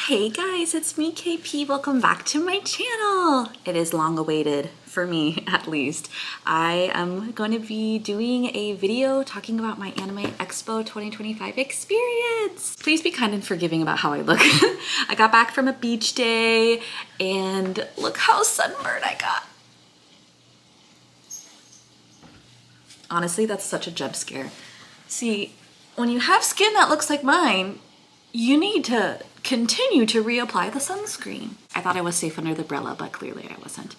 Hey guys, it's me KP. Welcome back to my channel. It is long awaited, for me at least. I am going to be doing a video talking about my Anime Expo 2025 experience. Please be kind and forgiving about how I look. I got back from a beach day and look how sunburned I got. Honestly, that's such a jump scare. See, when you have skin that looks like mine, you need to continue to reapply the sunscreen. I thought I was safe under the umbrella, but clearly I wasn't.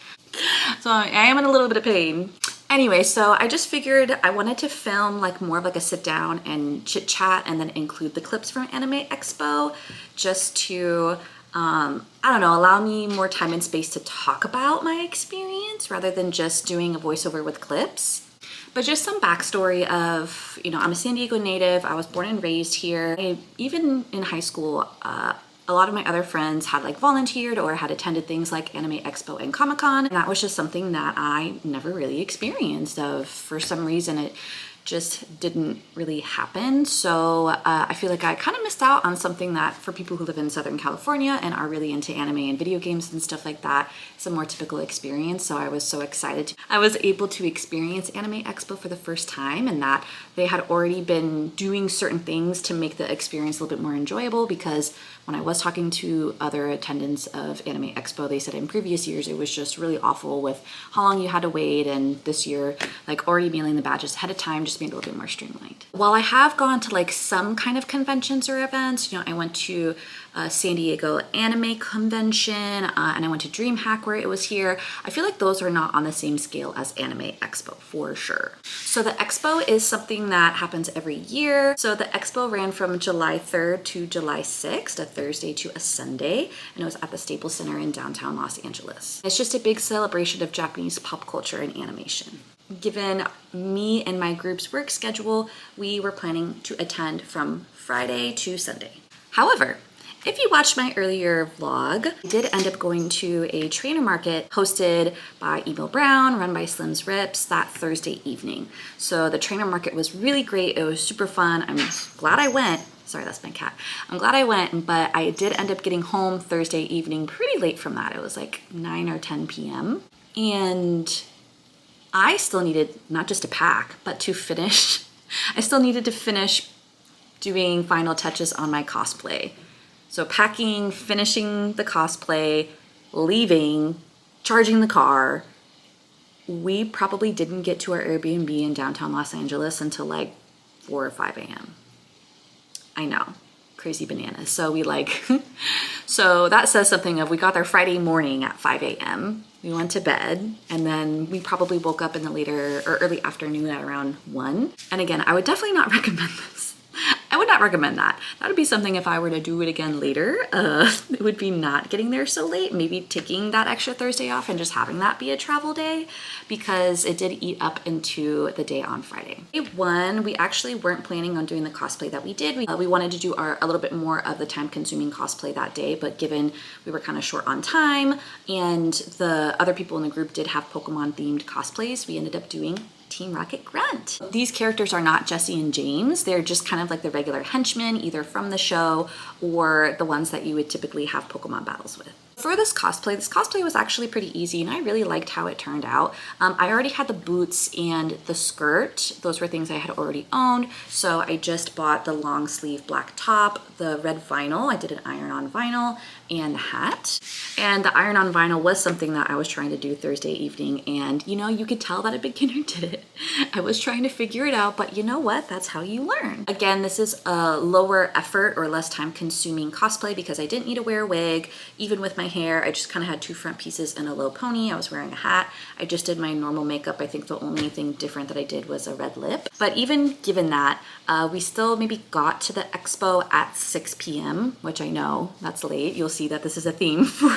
So I am in a little bit of pain. Anyway, so I just figured I wanted to film more of a sit down and chit chat and then include the clips from Anime Expo just to, I don't know, allow me more time and space to talk about my experience rather than just doing a voiceover with clips. But just some backstory of, I'm a San Diego native. I was born and raised here. Even in high school, a lot of my other friends had volunteered or had attended things like Anime Expo and Comic-Con. And that was just something that I never really experienced. For some reason, it just didn't really happen. So I feel like I kind of missed out on something that for people who live in Southern California and are really into anime and video games and stuff like that, it's a more typical experience. So I was so excited. I was able to experience Anime Expo for the first time, and that they had already been doing certain things to make the experience a little bit more enjoyable, because when I was talking to other attendants of Anime Expo, they said in previous years it was just really awful with how long you had to wait, and this year already mailing the badges ahead of time just made it a little bit more streamlined. While I have gone to some kind of conventions or events, I went to San Diego Anime Convention and I went to DreamHack where it was here. I feel like those are not on the same scale as Anime Expo for sure. So the expo is something that happens every year. So the expo ran from July 3rd to July 6th, a Thursday to a Sunday, and it was at the Staples Center in downtown Los Angeles. It's just a big celebration of Japanese pop culture and animation. Given me and my group's work schedule, we were planning to attend from Friday to Sunday. However, if you watched my earlier vlog, I did end up going to a trainer market hosted by Emo Brown, run by Slim's Rips, that Thursday evening. So the trainer market was really great. It was super fun. I'm glad I went. Sorry, that's my cat. I'm glad I went, but I did end up getting home Thursday evening pretty late from that. It was 9 or 10 p.m. And I still needed not just to pack, but to finish. I still needed to finish doing final touches on my cosplay. So packing, finishing the cosplay, leaving, charging the car. We probably didn't get to our Airbnb in downtown Los Angeles until 4 or 5 a.m. I know, crazy bananas. So so that says something of we got there Friday morning at 5 a.m. We went to bed, and then we probably woke up in the later or early afternoon at around 1. And again, I would definitely not recommend this. I would not recommend that. That would be something if I were to do it again later. It would be not getting there so late, maybe taking that extra Thursday off and just having that be a travel day, because it did eat up into the day on Friday. Day 1, we actually weren't planning on doing the cosplay that we did. We wanted to do a little bit more of the time-consuming cosplay that day, but given we were kind of short on time and the other people in the group did have Pokemon-themed cosplays, we ended up doing Team Rocket Grunt. These characters are not Jesse and James. They're just kind of like the regular henchmen, either from the show or the ones that you would typically have Pokemon battles with. For this cosplay was actually pretty easy, and I really liked how it turned out. I already had the boots and the skirt. Those were things I had already owned, so I just bought the long sleeve black top, the red vinyl. I did an iron-on vinyl, and the hat. And the iron-on vinyl was something that I was trying to do Thursday evening, and you could tell that a beginner did it. I was trying to figure it out, but you know what? That's how you learn. Again, this is a lower effort or less time-consuming cosplay because I didn't need to wear a wig. Even with my hair, I just kind of had 2 front pieces and a low pony. I was wearing a hat. I just did my normal makeup. I think the only thing different that I did was a red lip. But even given that, we still maybe got to the expo at 6 p.m., which I know that's late. You'll see that this is a theme for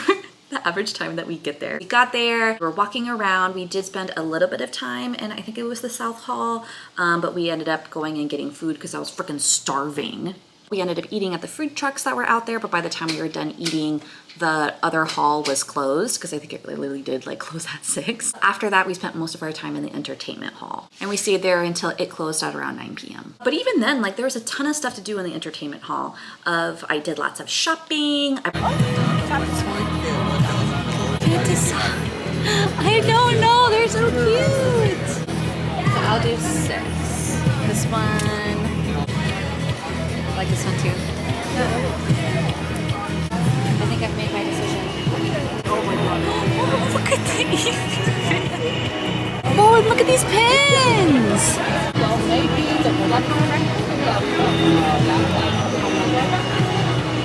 the average time that we get there. We got there, we were walking around. We did spend a little bit of time, and I think it was the South Hall, but we ended up going and getting food because I was freaking starving. We ended up eating at the food trucks that were out there, but by the time we were done eating, the other hall was closed because I think it literally did like close at 6. After that, we spent most of our time in the entertainment hall and we stayed there until it closed at around 9 p.m. But even then, like there was a ton of stuff to do in the entertainment hall. I did lots of shopping. I don't know, they're so cute. So I'll do 6. This one, I like this one too. I think I've made my decision. Oh my god. Oh, look at these. Oh, and look at these pins.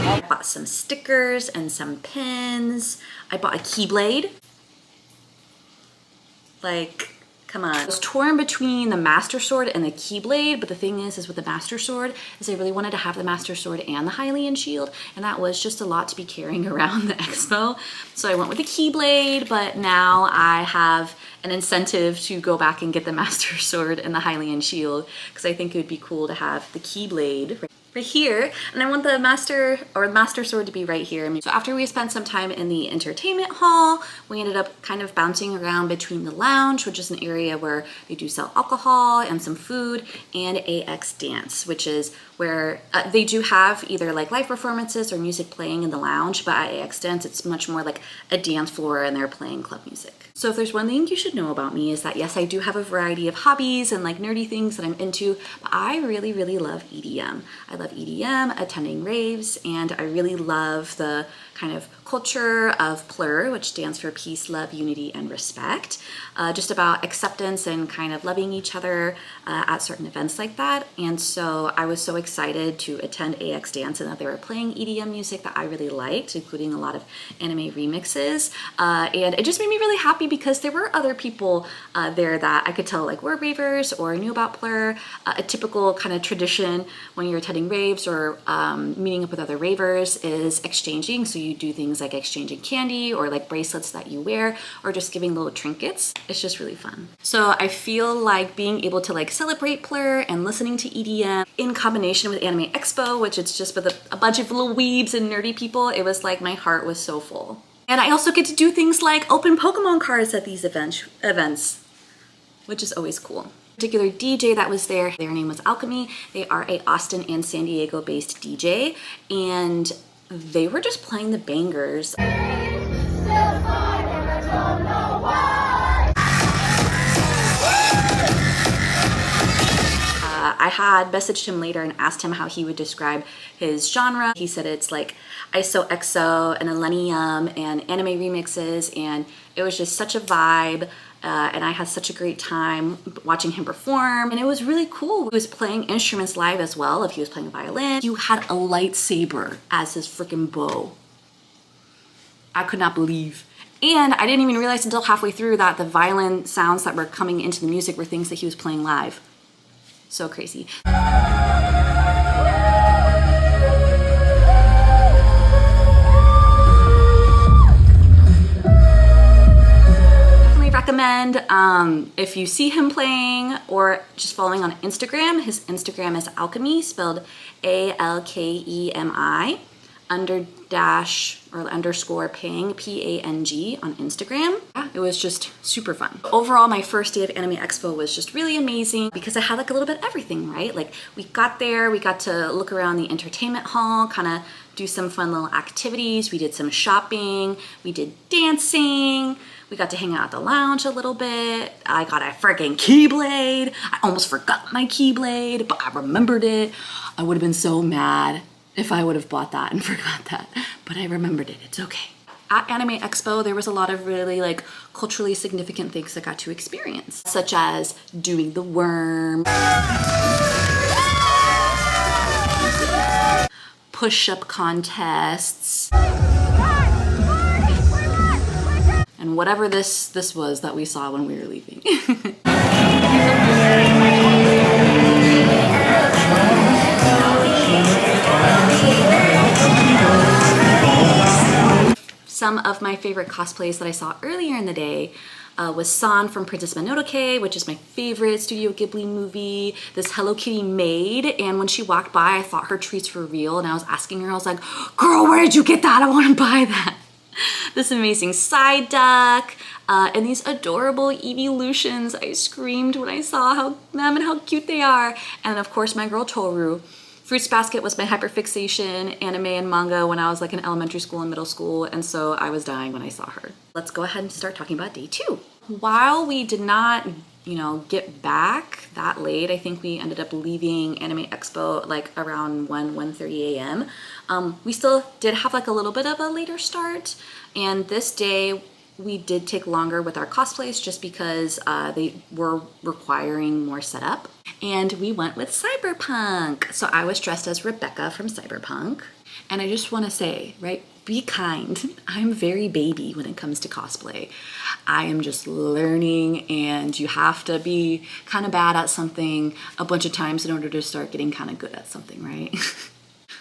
I bought some stickers and some pins. I bought a keyblade. Like, come on. I was torn between the Master Sword and the Keyblade, but the thing is with the Master Sword, is I really wanted to have the Master Sword and the Hiiiiii shield, and that was just a lot to be carrying around the expo. So I went with the Keyblade, but now I have an incentive to go back and get the Master Sword and the Hiiiiii shield, because I think it would be cool to have the Keyblade right here, and I want the Master Sword to be right here. So after we spent some time in the entertainment hall, we ended up kind of bouncing around between the lounge, which is an area where they do sell alcohol and some food, and AX Dance, which is where they do have either like live performances or music playing in the lounge, but at AX Dance it's much more like a dance floor and they're playing club music. So if there's one thing you should know about me is that yes, I do have a variety of hobbies and like nerdy things that I'm into, but I really, really love EDM. I love EDM, attending raves, and I really love the kind of culture of PLUR, which stands for Peace, Love, Unity, and Respect. Just about acceptance and kind of loving each other at certain events like that. And so I was so excited to attend AX Dance and that they were playing EDM music that I really liked, including a lot of anime remixes. And it just made me really happy because there were other people there that I could tell like were ravers or knew about PLUR. A typical kind of tradition when you're attending raves or meeting up with other ravers is exchanging. So you do things like exchanging candy or like bracelets that you wear or just giving little trinkets. It's just really fun. So I feel like being able to like celebrate PLUR and listening to EDM in combination with Anime Expo, which it's just with a bunch of little weebs and nerdy people, it was like my heart was so full. And I also get to do things like open Pokemon cards at these events, which is always cool. Particular DJ that was there, their name was Alchemy. They are a Austin and San Diego based DJ, and they were just playing the bangers. I had messaged him later and asked him how he would describe his genre. He said it's like ISO-EXO and Millennium and anime remixes, and it was just such a vibe. And I had such a great time watching him perform, and it was really cool. He was playing instruments live as well. If he was playing a violin, he had a lightsaber as his freaking bow. I could not believe. And I didn't even realize until halfway through that the violin sounds that were coming into the music were things that he was playing live. So crazy. Recommend if you see him playing or just following on Instagram. His Instagram is Alchemy, spelled ALKEMI _underscore pang, PANG on Instagram. Yeah, it was just super fun. Overall, my first day of Anime Expo was just really amazing because I had like a little bit of everything, right? Like we got there, we got to look around the entertainment hall, kind of do some fun little activities. We did some shopping, we did dancing, we got to hang out at the lounge a little bit. I got a freaking Keyblade. I almost forgot my Keyblade, but I remembered it. I would have been so mad if I would have bought that and forgot that, but I remembered it. It's okay. At Anime Expo, there was a lot of really like culturally significant things I got to experience, such as doing the worm, push-up contests, and whatever this was that we saw when we were leaving. some of my favorite cosplays that I saw earlier in the day was San from Princess Mononoke, which is my favorite Studio Ghibli movie, this Hello Kitty maid, and when she walked by, I thought her treats were real, and I was asking her, I was like, girl, where did you get that? I want to buy that. This amazing side duck, and these adorable evolutions. I screamed when I saw them and how cute they are. And of course, my girl Toru. Fruits Basket was my hyperfixation anime and manga when I was like in elementary school and middle school, and so I was dying when I saw her. Let's go ahead and start talking about day 2. While we did not, get back that late, I think we ended up leaving Anime Expo like around 1:30 a.m. We still did have like a little bit of a later start, and this day we did take longer with our cosplays just because they were requiring more setup. And we went with Cyberpunk. So I was dressed as Rebecca from Cyberpunk. And I just want to say, right, be kind. I'm very baby when it comes to cosplay. I am just learning, and you have to be kind of bad at something a bunch of times in order to start getting kind of good at something, right?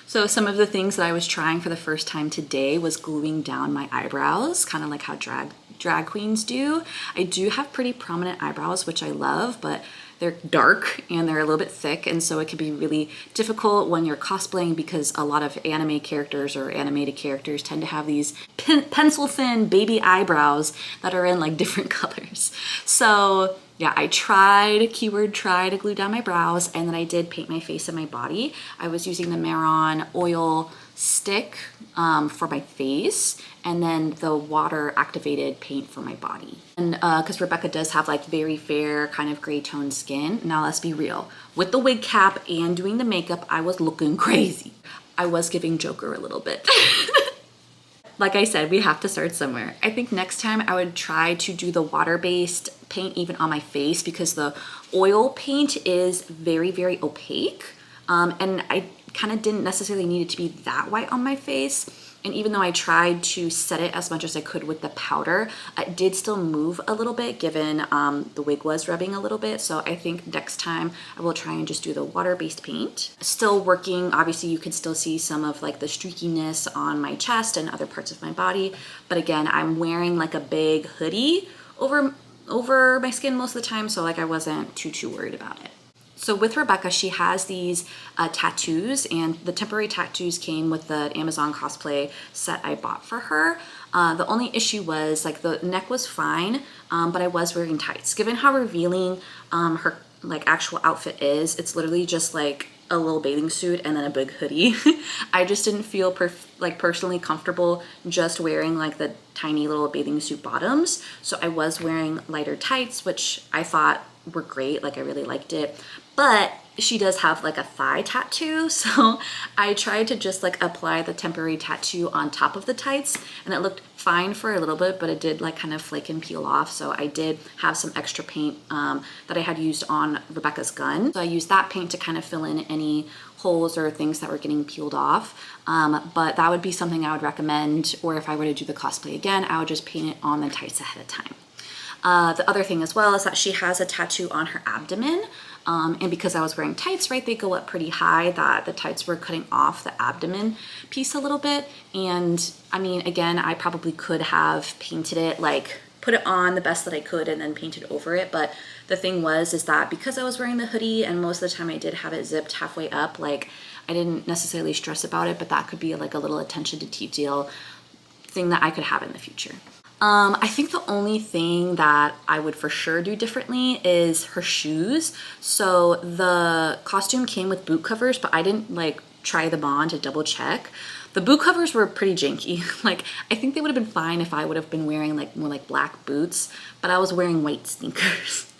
So some of the things that I was trying for the first time today was gluing down my eyebrows, kind of like how drag queens do. I do have pretty prominent eyebrows, which I love, but they're dark and they're a little bit thick, and so it can be really difficult when you're cosplaying because a lot of anime characters or animated characters tend to have these pencil thin baby eyebrows that are in like different colors. So yeah, I tried, keyword try, to glue down my brows, and then I did paint my face and my body. I was using the Maron oil stick for my face, and then the water activated paint for my body. And because Rebecca does have like very fair kind of gray tone skin. Now let's be real, with the wig cap and doing the makeup, I was looking crazy. I was giving Joker a little bit. Like I said, we have to start somewhere. I think next time I would try to do the water-based paint even on my face, because the oil paint is very, very opaque. And I kind of didn't necessarily need it to be that white on my face. And even though I tried to set it as much as I could with the powder, it did still move a little bit given the wig was rubbing a little bit. So I think next time I will try and just do the water-based paint. Still working, obviously you can still see some of like the streakiness on my chest and other parts of my body. But again, I'm wearing like a big hoodie over my skin most of the time, so like I wasn't too worried about it. So with Rebecca, she has these tattoos, and the temporary tattoos came with the Amazon cosplay set I bought for her. The only issue was like the neck was fine, but I was wearing tights. Given how revealing her like actual outfit is, it's literally just like a little bathing suit and then a big hoodie. I just didn't feel personally comfortable just wearing like the tiny little bathing suit bottoms. So I was wearing lighter tights, which I thought were great. Like I really liked it. But she does have like a thigh tattoo, so I tried to just like apply the temporary tattoo on top of the tights, and it looked fine for a little bit, but it did like kind of flake and peel off. So I did have some extra paint that I had used on Rebecca's gun. So I used that paint to kind of fill in any holes or things that were getting peeled off. But that would be something I would recommend, or if I were to do the cosplay again, I would just paint it on the tights ahead of time. The other thing as well is that she has a tattoo on her abdomen. And because I was wearing tights, right, they go up pretty high, that the tights were cutting off the abdomen piece a little bit. And I mean, again, I probably could have painted it, like put it on the best that I could and then painted over it. But the thing is that because I was wearing the hoodie and most of the time I did have it zipped halfway up, like I didn't necessarily stress about it, but that could be like a little attention to detail thing that I could have in the future. I think the only thing that I would for sure do differently is her shoes. So the costume came with boot covers, but I didn't like try them on to double check. The boot covers were pretty janky. Like I think they would have been fine if I would have been wearing like more like black boots, but I was wearing white sneakers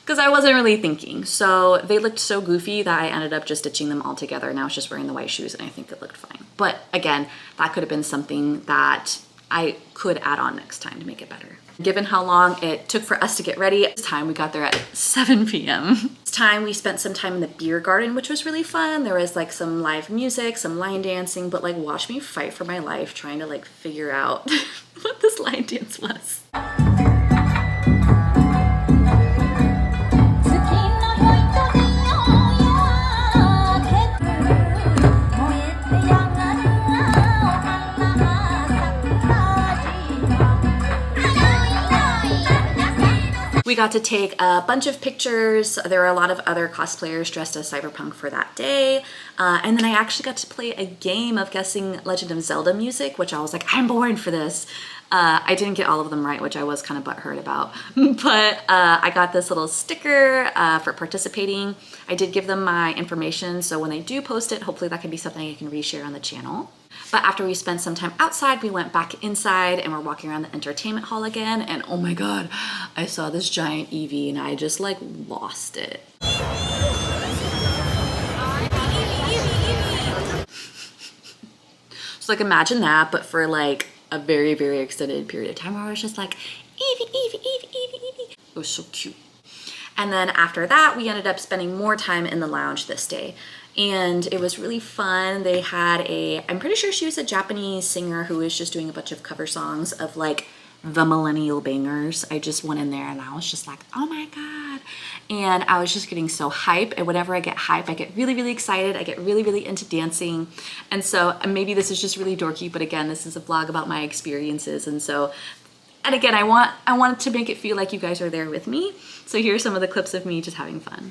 because I wasn't really thinking. So they looked so goofy that I ended up just ditching them all together, and I was just wearing the white shoes, and I think it looked fine. But again, that could have been something that I could add on next time to make it better. Given how long it took for us to get ready, this time we got there at 7 p.m. This time we spent some time in the beer garden, which was really fun. There was like some live music, some line dancing, but like watch me fight for my life trying to like figure out what this line dance was. We got to take a bunch of pictures. There were a lot of other cosplayers dressed as cyberpunk for that day. And then I actually got to play a game of guessing Legend of Zelda music, which I was like, I'm born for this. I didn't get all of them right, which I was kind of butthurt about, but I got this little sticker for participating. I did give them my information, so when they do post it, hopefully that can be something I can reshare on the channel. But after we spent some time outside, we went back inside and we're walking around the entertainment hall again, and oh my god, I saw this giant Eevee and I just like lost it. So like imagine that, but for like a very, very extended period of time where I was just like, Eevee, Eevee, Eevee, Eevee, Eevee. It was so cute. And then after that, we ended up spending more time in the lounge this day. And it was really fun. They had I'm pretty sure she was a Japanese singer who was just doing a bunch of cover songs of like the millennial bangers. I just went in there and I was just like, oh my God. And I was just getting so hype. And whenever I get hype, I get really, really excited. I get really, really into dancing. And so maybe this is just really dorky, but again, this is a vlog about my experiences. And again, I wanted to make it feel like you guys are there with me. So here's some of the clips of me just having fun.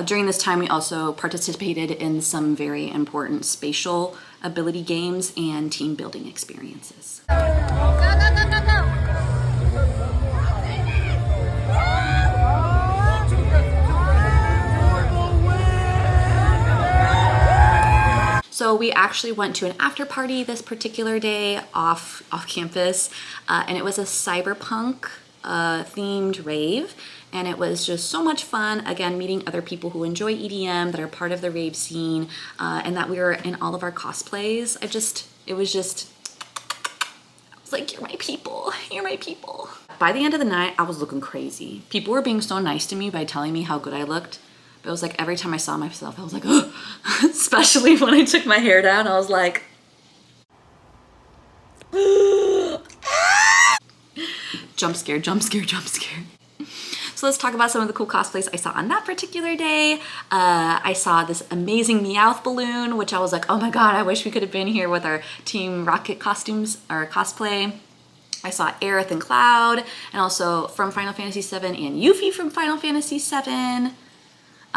During this time, we also participated in some very important spatial ability games and team building experiences. Go, go, go, go, go. So we actually went to an after party this particular day off campus, and it was a cyberpunk themed rave. And it was just so much fun, again, meeting other people who enjoy EDM, that are part of the rave scene, and that we were in all of our cosplays. I was like, you're my people, you're my people. By the end of the night, I was looking crazy. People were being so nice to me by telling me how good I looked. But it was like every time I saw myself, I was like, oh, especially when I took my hair down, I was like, jump scare, jump scare, jump scare. So let's talk about some of the cool cosplays I saw on that particular day. I saw this amazing Meowth balloon, which I was like, oh my God, I wish we could have been here with our Team Rocket costumes or cosplay. I saw Aerith and Cloud, and also from Final Fantasy VII and Yuffie from Final Fantasy VII.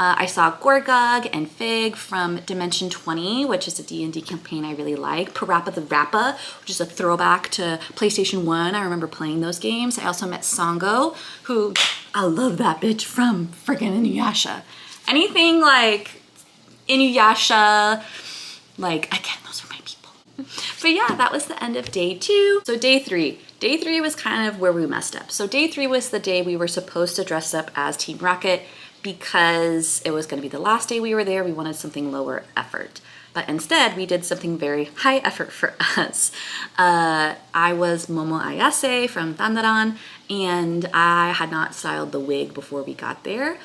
I saw Gorgug and Fig from Dimension 20, which is a D&D campaign I really like. Parappa the Rappa, which is a throwback to PlayStation 1. I remember playing those games. I also met Sango, who, I love that bitch from friggin' Inuyasha. Anything like Inuyasha, like, again, those are my people. But yeah, that was the end of day 2. So day 3. Day 3 was kind of where we messed up. So day 3 was the day we were supposed to dress up as Team Rocket, because it was going to be the last day we were there. We wanted something lower effort. But instead, we did something very high effort for us. I was Momo Ayase from Tandaran, and I had not styled the wig before we got there.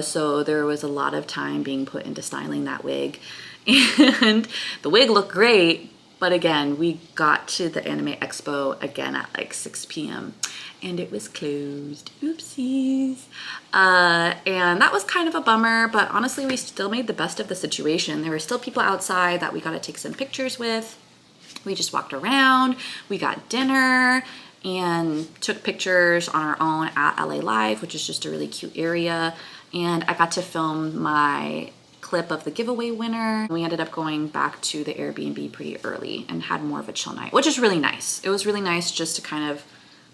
So there was a lot of time being put into styling that wig. And the wig looked great, but again, we got to the Anime Expo again at like 6 p.m. and it was closed. Oopsies. And that was kind of a bummer, but honestly, we still made the best of the situation. There were still people outside that we got to take some pictures with. We just walked around, we got dinner, and took pictures on our own at LA Live, which is just a really cute area. And I got to film my clip of the giveaway winner. We ended up going back to the Airbnb pretty early and had more of a chill night, which is really nice. It was really nice just to kind of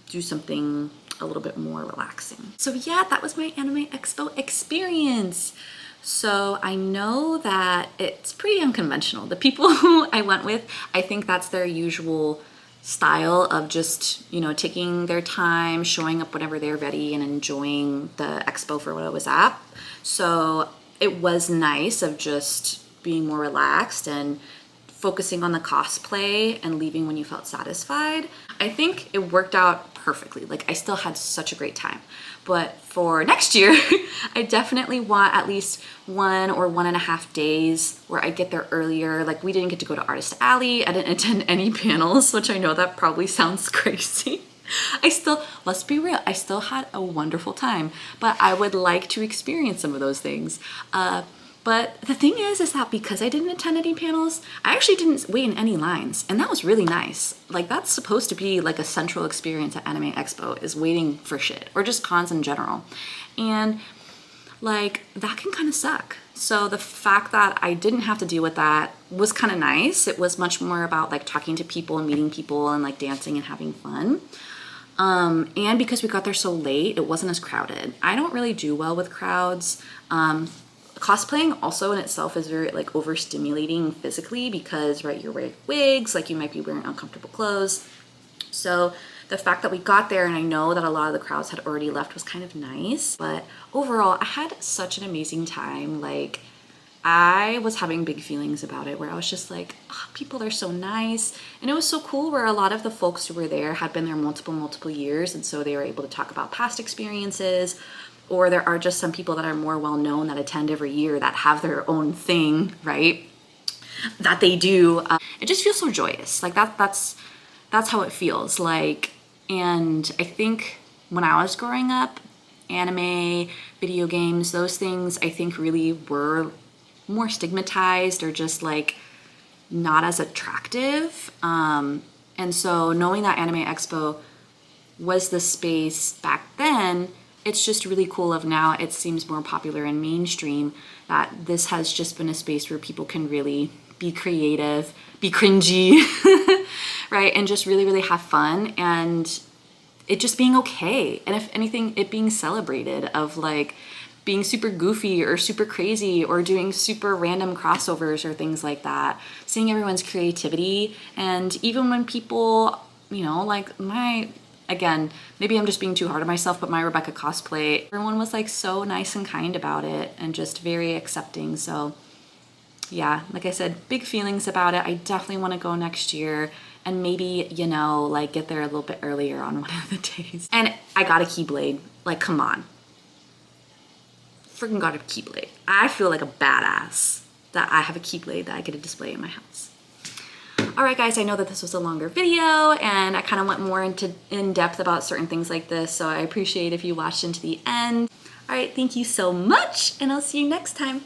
do something a little bit more relaxing. So yeah, that was my Anime Expo experience. So I know that it's pretty unconventional. The people who I went with, I think that's their usual style of just, you know, taking their time, showing up whenever they're ready and enjoying the expo for what it was at. So it was nice of just being more relaxed and focusing on the cosplay and leaving when you felt satisfied. I think it worked out perfectly. Like, I still had such a great time. But for next year, I definitely want at least 1 or 1.5 days where I get there earlier. Like, we didn't get to go to Artist Alley. I didn't attend any panels, which I know that probably sounds crazy. Let's be real, I still had a wonderful time, but I would like to experience some of those things. But the thing is that because I didn't attend any panels, I actually didn't wait in any lines, and that was really nice. Like, that's supposed to be like a central experience at Anime Expo, is waiting for shit, or just cons in general. And like, that can kind of suck. So the fact that I didn't have to deal with that was kind of nice. It was much more about like talking to people and meeting people and like dancing and having fun. And because we got there so late, it wasn't as crowded. I don't really do well with crowds. Cosplaying also in itself is very like overstimulating physically because, right, you're wearing wigs, like you might be wearing uncomfortable clothes. So the fact that we got there and I know that a lot of the crowds had already left was kind of nice. But overall, I had such an amazing time. Like, I was having big feelings about it where I was just like, oh, people are so nice. And it was so cool where a lot of the folks who were there had been there multiple years. And so they were able to talk about past experiences. Or there are just some people that are more well-known that attend every year that have their own thing, right? That they do. It just feels so joyous. Like that's how it feels like. And I think when I was growing up, anime, video games, those things I think really were more stigmatized or just like not as attractive. And so knowing that Anime Expo was the space back then, it's just really cool of now it seems more popular and mainstream that this has just been a space where people can really be creative, be cringy, right? And just really, really have fun and it just being okay. And if anything, it being celebrated of like being super goofy or super crazy or doing super random crossovers or things like that. Seeing everyone's creativity. And even when people, you know, like again, maybe I'm just being too hard on myself, but my Rebecca cosplay, everyone was like so nice and kind about it and just very accepting. So yeah, like I said, big feelings about it. I definitely want to go next year and maybe, you know, like get there a little bit earlier on one of the days. And I got a Keyblade. Like, come on. Freaking got a Keyblade. I feel like a badass that I have a Keyblade that I get to display in my house. All right, guys, I know that this was a longer video and I kind of went more in depth about certain things like this, so I appreciate if you watched into the end. All right, thank you so much, and I'll see you next time.